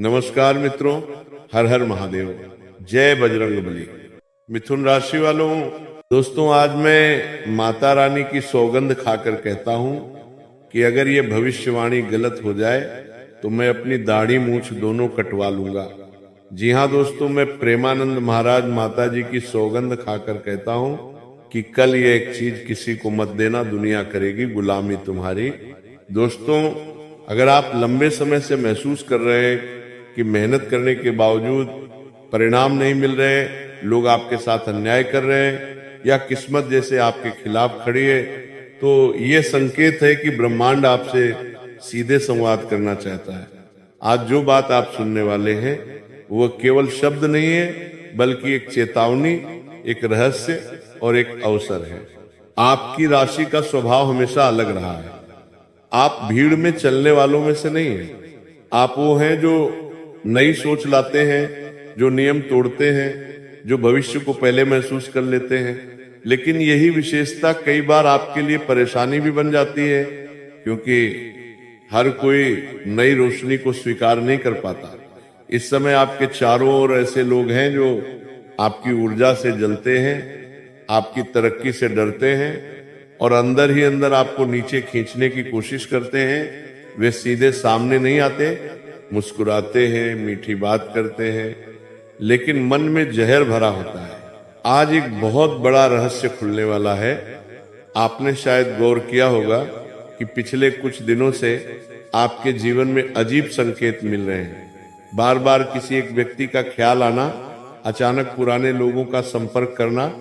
नमस्कार मित्रों, हर हर महादेव, जय बजरंगबली। मिथुन राशि वालों, दोस्तों आज मैं माता रानी की सौगंध खाकर कहता हूं कि अगर ये भविष्यवाणी गलत हो जाए तो मैं अपनी दाढ़ी मूछ दोनों कटवा लूंगा। जी हाँ दोस्तों, मैं प्रेमानंद महाराज माता जी की सौगंध खाकर कहता हूं कि कल ये एक चीज किसी को मत देना, दुनिया करेगी गुलामी तुम्हारी। दोस्तों, अगर आप लंबे समय से महसूस कर रहे हैं कि मेहनत करने के बावजूद परिणाम नहीं मिल रहे, लोग आपके साथ अन्याय कर रहे हैं या किस्मत जैसे आपके खिलाफ खड़ी है, तो ये संकेत है कि ब्रह्मांड आपसे सीधे संवाद करना चाहता है। आज जो बात आप सुनने वाले हैं वो केवल शब्द नहीं है, बल्कि एक चेतावनी, एक रहस्य और एक अवसर है। आपकी राशि का स्वभाव हमेशा अलग रहा है। आप भीड़ में चलने वालों में से नहीं है। आप वो हैं जो नई सोच लाते हैं, जो नियम तोड़ते हैं, जो भविष्य को पहले महसूस कर लेते हैं। लेकिन यही विशेषता कई बार आपके लिए परेशानी भी बन जाती है, क्योंकि हर कोई नई रोशनी को स्वीकार नहीं कर पाता। इस समय आपके चारों ओर ऐसे लोग हैं जो आपकी ऊर्जा से जलते हैं, आपकी तरक्की से डरते हैं और अंदर ही अंदर आपको नीचे खींचने की कोशिश करते हैं। वे सीधे सामने नहीं आते, मुस्कुराते हैं, मीठी बात करते हैं, लेकिन मन में जहर भरा होता है। आज एक बहुत बड़ा रहस्य खुलने वाला है। आपने शायद गौर किया होगा कि पिछले कुछ दिनों से आपके जीवन में अजीब संकेत मिल रहे हैं। बार बार किसी एक व्यक्ति का ख्याल आना, अचानक पुराने लोगों का संपर्क करना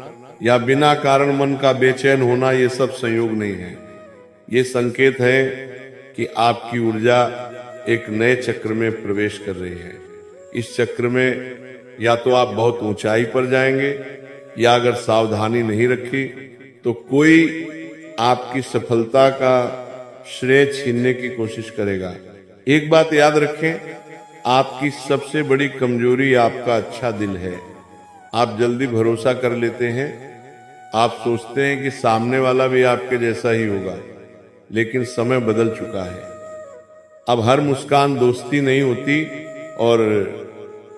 या बिना कारण मन का बेचैन होना, ये सब संयोग नहीं है। ये संकेत है कि आपकी ऊर्जा एक नए चक्र में प्रवेश कर रही है। इस चक्र में या तो आप बहुत ऊंचाई पर जाएंगे, या अगर सावधानी नहीं रखी तो कोई आपकी सफलता का श्रेय छीनने की कोशिश करेगा। एक बात याद रखें, आपकी सबसे बड़ी कमजोरी आपका अच्छा दिल है। आप जल्दी भरोसा कर लेते हैं। आप सोचते हैं कि सामने वाला भी आपके जैसा ही होगा, लेकिन समय बदल चुका है। अब हर मुस्कान दोस्ती नहीं होती और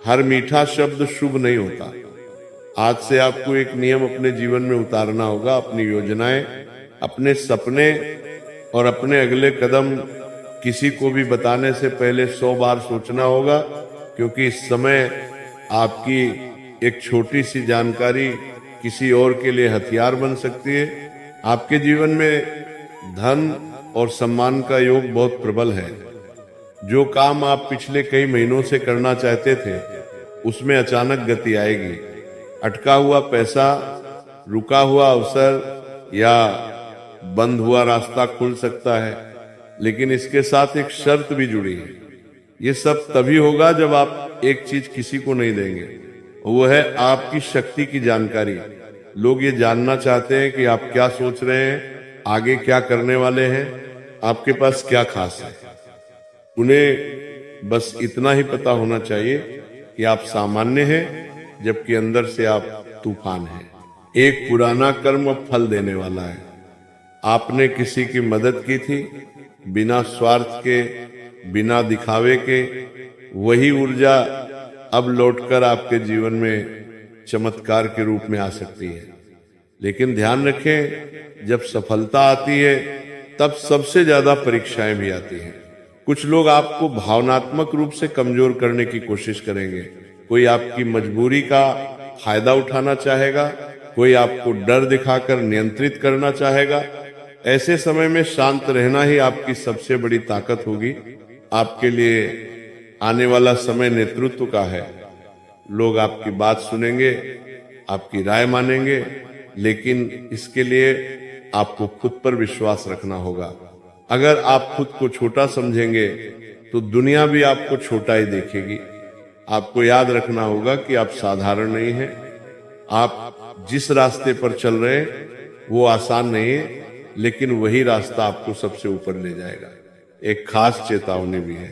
हर मीठा शब्द शुभ नहीं होता। आज से आपको एक नियम अपने जीवन में उतारना होगा। अपनी योजनाएं, अपने सपने और अपने अगले कदम किसी को भी बताने से पहले 100 बार सोचना होगा, क्योंकि इस समय आपकी एक छोटी सी जानकारी किसी और के लिए हथियार बन सकती है। आपके जीवन में धन और सम्मान का योग बहुत प्रबल है। जो काम आप पिछले कई महीनों से करना चाहते थे, उसमें अचानक गति आएगी। अटका हुआ पैसा, रुका हुआ अवसर या बंद हुआ रास्ता खुल सकता है, लेकिन इसके साथ एक शर्त भी जुड़ी है। ये सब तभी होगा जब आप एक चीज किसी को नहीं देंगे, वो है आपकी शक्ति की जानकारी। लोग ये जानना चाहते हैं कि आप क्या सोच रहे हैं, आगे क्या करने वाले हैं, आपके पास क्या खास है। उन्हें बस इतना ही पता होना चाहिए कि आप सामान्य हैं, जबकि अंदर से आप तूफान हैं। एक पुराना कर्म अब फल देने वाला है। आपने किसी की मदद की थी, बिना स्वार्थ के, बिना दिखावे के। वही ऊर्जा अब लौटकर आपके जीवन में चमत्कार के रूप में आ सकती है। लेकिन ध्यान रखें, जब सफलता आती है तब सबसे ज्यादा परीक्षाएं भी आती हैं। कुछ लोग आपको भावनात्मक रूप से कमजोर करने की कोशिश करेंगे। कोई आपकी मजबूरी का फायदा उठाना चाहेगा, कोई आपको डर दिखाकर नियंत्रित करना चाहेगा। ऐसे समय में शांत रहना ही आपकी सबसे बड़ी ताकत होगी। आपके लिए आने वाला समय नेतृत्व का है। लोग आपकी बात सुनेंगे, आपकी राय मानेंगे, लेकिन इसके लिए आपको खुद पर विश्वास रखना होगा। अगर आप खुद को छोटा समझेंगे तो दुनिया भी आपको छोटा ही देखेगी। आपको याद रखना होगा कि आप साधारण नहीं हैं। आप जिस रास्ते पर चल रहे हैं वो आसान नहीं है, लेकिन वही रास्ता आपको सबसे ऊपर ले जाएगा। एक खास चेतावनी भी है,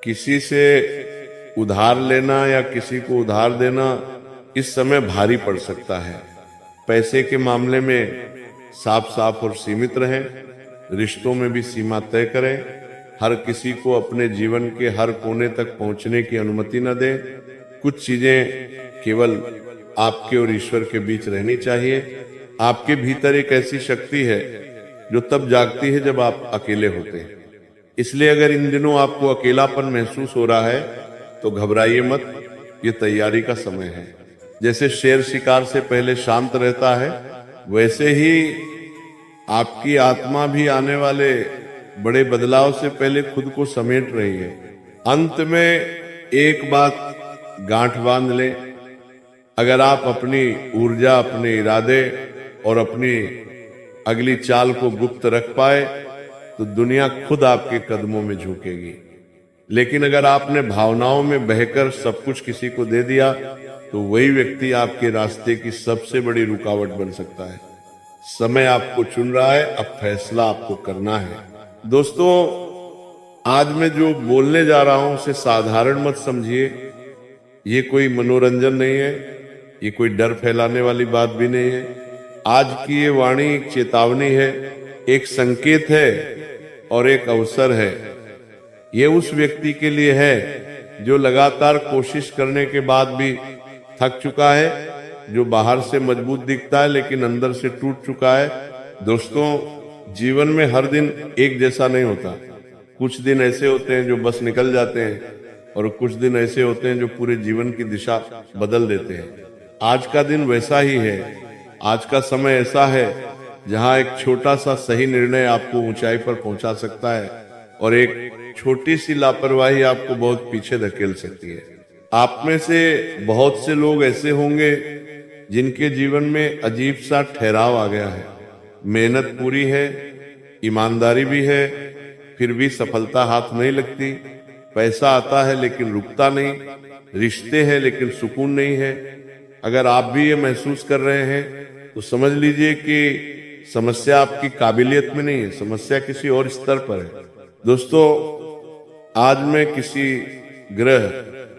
किसी से उधार लेना या किसी को उधार देना इस समय भारी पड़ सकता है। पैसे के मामले में साफ साफ और सीमित रहें। रिश्तों में भी सीमा तय करें। हर किसी को अपने जीवन के हर कोने तक पहुंचने की अनुमति न दें। कुछ चीजें केवल आपके और ईश्वर के बीच रहनी चाहिए। आपके भीतर एक ऐसी शक्ति है जो तब जागती है जब आप अकेले होते हैं। इसलिए अगर इन दिनों आपको अकेलापन महसूस हो रहा है तो घबराइए मत, ये तैयारी का समय है। जैसे शेर शिकार से पहले शांत रहता है, वैसे ही आपकी आत्मा भी आने वाले बड़े बदलाव से पहले खुद को समेट रही है। अंत में एक बात गांठ बांध लें, अगर आप अपनी ऊर्जा, अपने इरादे और अपनी अगली चाल को गुप्त रख पाए तो दुनिया खुद आपके कदमों में झुकेगी। लेकिन अगर आपने भावनाओं में बहकर सब कुछ किसी को दे दिया तो वही व्यक्ति आपके रास्ते की सबसे बड़ी रुकावट बन सकता है। समय आपको चुन रहा है, अब फैसला आपको करना है। दोस्तों, आज मैं जो बोलने जा रहा हूं उसे साधारण मत समझिए। ये कोई मनोरंजन नहीं है, ये कोई डर फैलाने वाली बात भी नहीं है। आज की ये वाणी एक चेतावनी है, एक संकेत है और एक अवसर है। ये उस व्यक्ति के लिए है जो लगातार कोशिश करने के बाद भी थक चुका है, जो बाहर से मजबूत दिखता है लेकिन अंदर से टूट चुका है। दोस्तों, जीवन में हर दिन एक जैसा नहीं होता। कुछ दिन ऐसे होते हैं जो बस निकल जाते हैं और कुछ दिन ऐसे होते हैं जो पूरे जीवन की दिशा बदल देते हैं। आज का दिन वैसा ही है। आज का समय ऐसा है जहां एक छोटा सा सही निर्णय आपको ऊंचाई पर पहुंचा सकता है और एक छोटी सी लापरवाही आपको बहुत पीछे धकेल सकती है। आप में से बहुत से लोग ऐसे होंगे जिनके जीवन में अजीब सा ठहराव आ गया है। मेहनत पूरी है, ईमानदारी भी है, फिर भी सफलता हाथ नहीं लगती। पैसा आता है लेकिन रुकता नहीं, रिश्ते हैं लेकिन सुकून नहीं है। अगर आप भी ये महसूस कर रहे हैं तो समझ लीजिए कि समस्या आपकी काबिलियत में नहीं है, समस्या किसी और स्तर पर है। दोस्तों, आज मैं किसी ग्रह,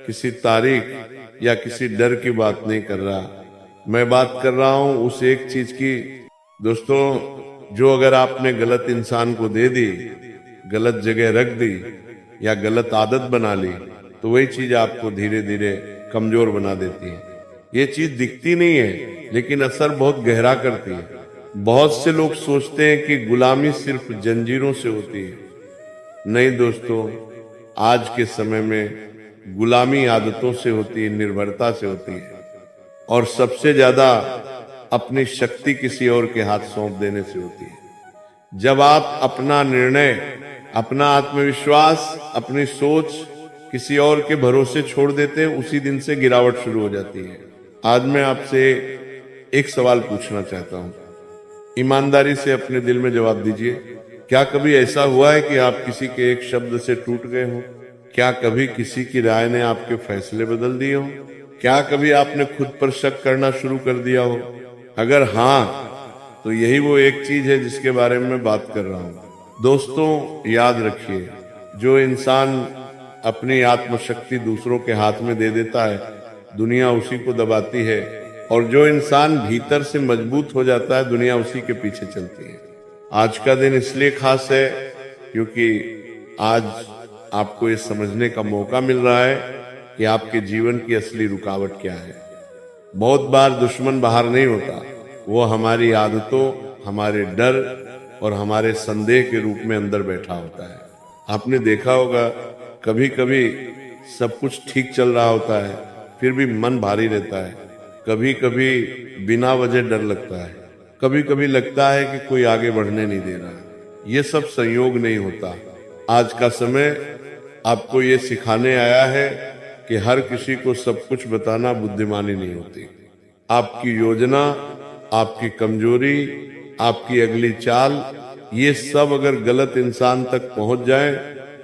किसी तारीख या किसी डर की बात नहीं कर रहा। मैं बात कर रहा हूं उस एक चीज की दोस्तों, जो अगर आपने गलत इंसान को दे दी, गलत जगह रख दी या गलत आदत बना ली तो वही चीज आपको धीरे धीरे कमजोर बना देती है। ये चीज दिखती नहीं है लेकिन असर बहुत गहरा करती है। बहुत से लोग सोचते हैं कि गुलामी सिर्फ जंजीरों से होती है। नहीं दोस्तों, आज के समय में गुलामी आदतों से होती है, निर्भरता से होती है और सबसे ज्यादा अपनी शक्ति किसी और के हाथ सौंप देने से होती है। जब आप अपना निर्णय, अपना आत्मविश्वास, अपनी सोच किसी और के भरोसे छोड़ देते हैं, उसी दिन से गिरावट शुरू हो जाती है। आज मैं आपसे एक सवाल पूछना चाहता हूं, ईमानदारी से अपने दिल में जवाब दीजिए। क्या कभी ऐसा हुआ है कि आप किसी के एक शब्द से टूट गए हो? क्या कभी किसी की राय ने आपके फैसले बदल दिए हो? क्या कभी आपने खुद पर शक करना शुरू कर दिया हो? अगर हाँ, तो यही वो एक चीज है जिसके बारे में मैं बात कर रहा हूं। दोस्तों, याद रखिए, जो इंसान अपनी आत्मशक्ति दूसरों के हाथ में दे देता है, दुनिया उसी को दबाती है, और जो इंसान भीतर से मजबूत हो जाता है, दुनिया उसी के पीछे चलती है। आज का दिन इसलिए खास है क्योंकि आज आपको ये समझने का मौका मिल रहा है कि आपके जीवन की असली रुकावट क्या है। बहुत बार दुश्मन बाहर नहीं होता, वो हमारी आदतों, हमारे डर और हमारे संदेह के रूप में अंदर बैठा होता है। आपने देखा होगा, कभी कभी सब कुछ ठीक चल रहा होता है फिर भी मन भारी रहता है। कभी कभी बिना वजह डर लगता है, कभी कभी लगता है कि कोई आगे बढ़ने नहीं दे रहा। ये सब संयोग नहीं होता। आज का समय आपको ये सिखाने आया है कि हर किसी को सब कुछ बताना बुद्धिमानी नहीं होती। आपकी योजना, आपकी कमजोरी, आपकी अगली चाल, ये सब अगर गलत इंसान तक पहुंच जाए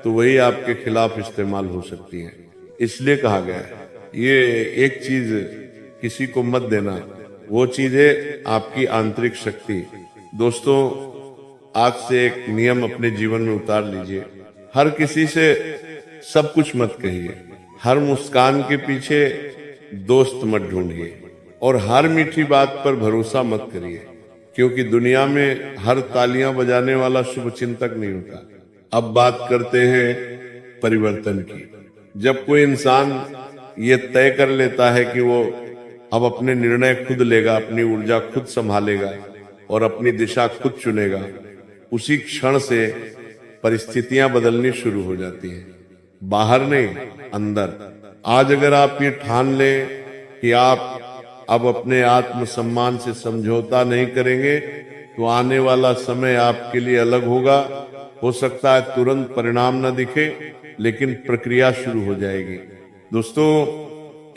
तो वही आपके खिलाफ इस्तेमाल हो सकती है। इसलिए कहा गया है, ये एक चीज किसी को मत देना, वो चीज है आपकी आंतरिक शक्ति। दोस्तों, आज से एक नियम अपने जीवन में उतार लीजिए। हर किसी से सब कुछ मत कहिए, हर मुस्कान के पीछे दोस्त मत ढूंढिए और हर मीठी बात पर भरोसा मत करिए, क्योंकि दुनिया में हर तालियां बजाने वाला शुभ चिंतक नहीं होता। अब बात करते हैं परिवर्तन की। जब कोई इंसान ये तय कर लेता है कि वो अब अपने निर्णय खुद लेगा, अपनी ऊर्जा खुद संभालेगा और अपनी दिशा खुद चुनेगा, उसी क्षण से परिस्थितियां बदलनी शुरू हो जाती हैं। बाहर नहीं, अंदर। आज अगर आप ये ठान लें कि आप अब अपने आत्मसम्मान से समझौता नहीं करेंगे, तो आने वाला समय आपके लिए अलग होगा। हो सकता है तुरंत परिणाम न दिखे, लेकिन प्रक्रिया शुरू हो जाएगी। दोस्तों,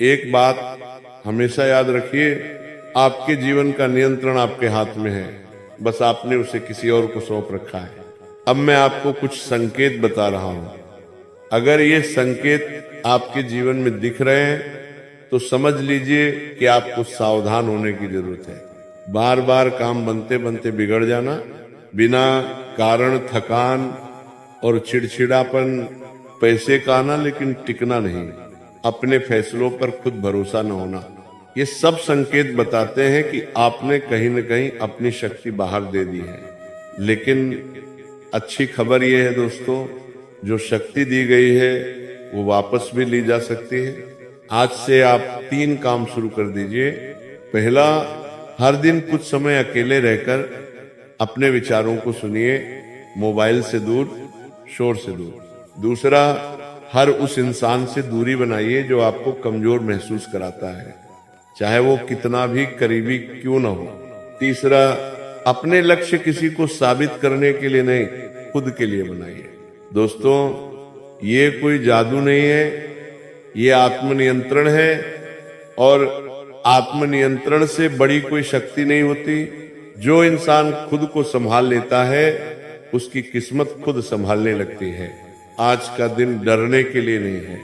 एक बात हमेशा याद रखिए, आपके जीवन का नियंत्रण आपके हाथ में है, बस आपने उसे किसी और को सौंप रखा है। अब मैं आपको कुछ संकेत बता रहा हूं। अगर ये संकेत आपके जीवन में दिख रहे हैं तो समझ लीजिए कि आपको सावधान होने की जरूरत है। बार बार काम बनते बनते बिगड़ जाना, बिना कारण थकान और चिड़चिड़ापन, पैसे का आना लेकिन टिकना नहीं, अपने फैसलों पर खुद भरोसा न होना, ये सब संकेत बताते हैं कि आपने कहीं न कहीं अपनी शक्ति बाहर दे दी है। लेकिन अच्छी खबर यह है दोस्तों, जो शक्ति दी गई है वो वापस भी ली जा सकती है। आज से आप 3 काम शुरू कर दीजिए। पहला, हर दिन कुछ समय अकेले रहकर अपने विचारों को सुनिए, मोबाइल से दूर, शोर से दूर। दूसरा, हर उस इंसान से दूरी बनाइए जो आपको कमजोर महसूस कराता है, चाहे वो कितना भी करीबी क्यों ना हो। तीसरा, अपने लक्ष्य किसी को साबित करने के लिए नहीं, खुद के लिए बनाइए। दोस्तों, ये कोई जादू नहीं है, ये आत्मनियंत्रण है, और आत्मनियंत्रण से बड़ी कोई शक्ति नहीं होती। जो इंसान खुद को संभाल लेता है, उसकी किस्मत खुद संभालने लगती है। आज का दिन डरने के लिए नहीं है,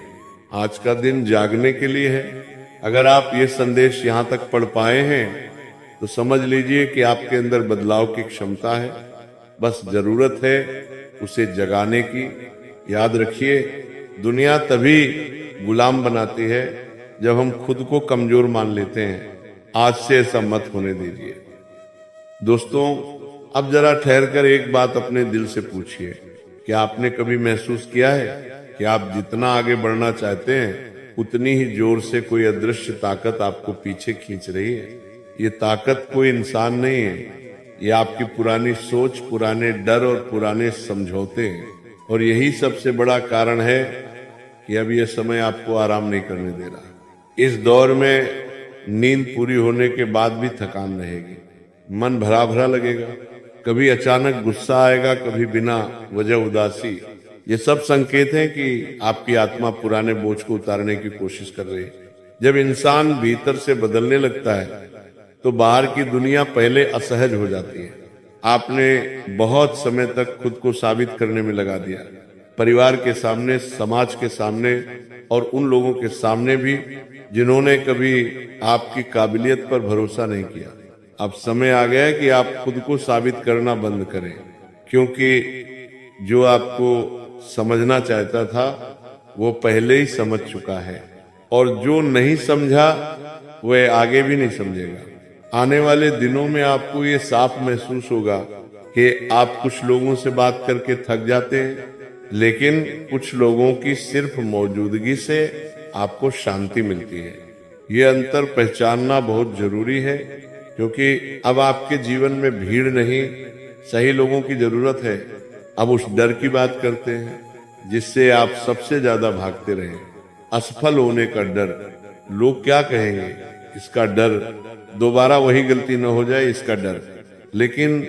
आज का दिन जागने के लिए है। अगर आप ये संदेश यहां तक पढ़ पाए हैं तो समझ लीजिए कि आपके अंदर बदलाव की क्षमता है, बस जरूरत है उसे जगाने की। याद रखिए, दुनिया तभी गुलाम बनाती है जब हम खुद को कमजोर मान लेते हैं। आज से ऐसा मत होने दीजिए। दोस्तों, अब जरा ठहर कर एक बात अपने दिल से पूछिए, क्या आपने कभी महसूस किया है कि आप जितना आगे बढ़ना चाहते हैं, उतनी ही जोर से कोई अदृश्य ताकत आपको पीछे खींच रही है? ये ताकत कोई इंसान नहीं है, ये आपकी पुरानी सोच, पुराने डर और पुराने समझौते हैं। और यही सबसे बड़ा कारण है कि अब यह समय आपको आराम नहीं करने दे रहा। इस दौर में नींद पूरी होने के बाद भी थकान रहेगी, मन भरा भरा लगेगा, कभी अचानक गुस्सा आएगा, कभी बिना वजह उदासी। ये सब संकेत हैं कि आपकी आत्मा पुराने बोझ को उतारने की कोशिश कर रही है। जब इंसान भीतर से बदलने लगता है तो बाहर की दुनिया पहले असहज हो जाती है। आपने बहुत समय तक खुद को साबित करने में लगा दिया, परिवार के सामने, समाज के सामने और उन लोगों के सामने भी जिन्होंने कभी आपकी काबिलियत पर भरोसा नहीं किया। अब समय आ गया है कि आप खुद को साबित करना बंद करें, क्योंकि जो आपको समझना चाहता था वो पहले ही समझ चुका है, और जो नहीं समझा वह आगे भी नहीं समझेगा। आने वाले दिनों में आपको ये साफ महसूस होगा कि आप कुछ लोगों से बात करके थक जाते हैं, लेकिन कुछ लोगों की सिर्फ मौजूदगी से आपको शांति मिलती है। ये अंतर पहचानना बहुत जरूरी है, क्योंकि अब आपके जीवन में भीड़ नहीं, सही लोगों की जरूरत है। अब उस डर की बात करते हैं जिससे आप सबसे ज्यादा भागते रहे, असफल होने का डर, लोग क्या कहेंगे इसका डर, दोबारा वही गलती न हो जाए इसका डर। लेकिन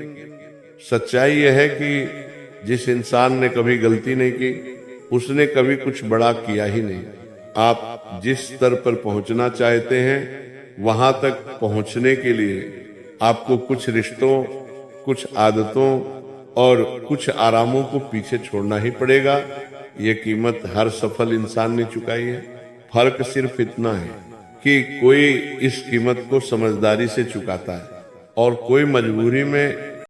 सच्चाई यह है कि जिस इंसान ने कभी गलती नहीं की, उसने कभी कुछ बड़ा किया ही नहीं। आप जिस स्तर पर पहुंचना चाहते हैं, वहां तक पहुंचने के लिए आपको कुछ रिश्तों, कुछ आदतों और कुछ आरामों को पीछे छोड़ना ही पड़ेगा। ये कीमत हर सफल इंसान ने चुकाई है। फर्क सिर्फ इतना है कि कोई इस कीमत को समझदारी से चुकाता है और कोई मजबूरी में